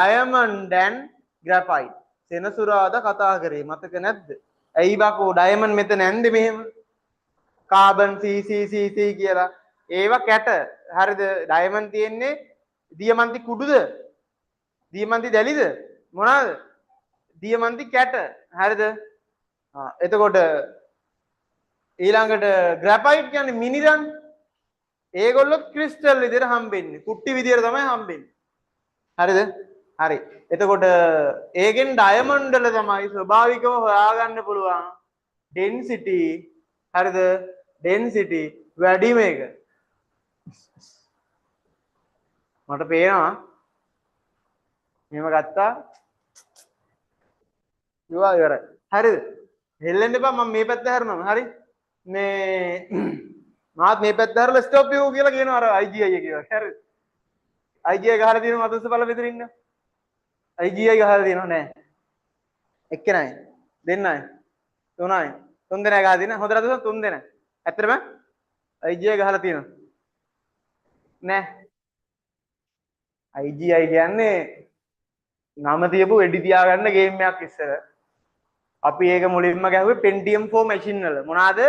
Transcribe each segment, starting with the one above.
diamond and graphite. සෙනසුරාදා කතා කරේ මතක නැද්ද? ඇයි බකෝ diamond මෙතන නැන්දේ මෙහෙම? carbon CC කියලා. ඒවා කැට. හරිද? diamond තියෙන්නේ දියමන්ති කුඩුද? දියමන්ති දැලිද? මොනවාද? දියමන්ති කැට. හරිද? එතකොට ඊළඟට graphite කියන්නේ මිනිරන්. ඒගොල්ලොත් ක්‍රිස්ටල් විදියට හම්බෙන්නේ. කුට්ටි විදියට තමයි හම්බෙන්නේ. හරිද? හරි. එතකොට ඒකෙන් ඩයමන්ඩ් වල තමයි ස්වභාවිකව හොයාගන්න පුළුවන් density. හරිද? density වැඩි මේක. මට පේනවා. මෙහෙම ගත්තා. ඉවරයි ඉවරයි. හරිද? හෙල්ලෙන්න එපා මම මේ පැත්ත හැරෙනවා. හරි? මේ මාත් මේ පැත්ත හැරලා ස්ටොප් යූ කියලා කියනවා අර IGI එකේ වගේ. හරිද? IGI ගහලා තියෙනවා මතුස්ස බල මෙතන ඉන්න. IGI ගහලා තියෙනවා නෑ. එක්කෙනයි. දෙන්නයි. තුනයි. තුන් දෙනා ගහලා තියෙනවා. හොඳට අදලා තුන් දෙනා. ඇත්තටම IGI ගහලා තියෙනවා. නෑ. IGI කියන්නේ නම තියපු වෙඩි තියාගන්න ගේම් එකක් ඉස්සර. අපි ඒක මුලින්ම ගැහුවේ Pentium 4 machine වල. මොනවාද?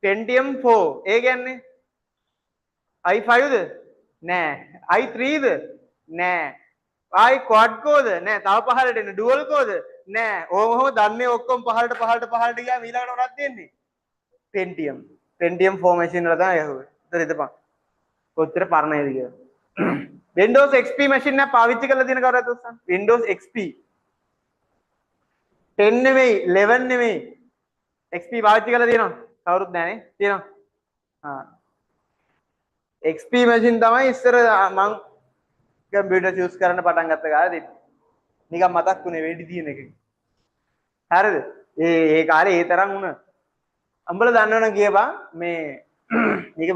Pentium 4. ඒ කියන්නේ i5ද? නෑ. i3ද? නෑ. i quad කෝද? නෑ. තව පහළට එන්න dual කෝද? නෑ. ඔහොම දන්නේ ඔක්කොම පහළට ගියාම ඊළඟට මොනවද තියෙන්නේ? Pentium. Pentium 4 machine වල තමයි ගැහුවේ. ඉතින් හිතපන්. කොච්චර පරණයිද කියලා. Windows XP machine එක පාවිච්චි කරලා තියෙන කවුරුද උස්සන්? Windows XP 10 නෙවෙයි 11 නෙවෙයි XP පාවිච්චි කරලා තියෙනවා කවුරුත් නැහනේ තියෙනවා XP machine තමයි ඉස්සර මං කම්පියුටර් යූස් කරන්න පටන් ගත්ත කාලේ නිකන් මතක් වුණේ වෙඩි තියෙන එක හරිද ඒ කාලේ ඒ තරම් වුණා අම්බල දන්නවනම් කියපන් මේ මේක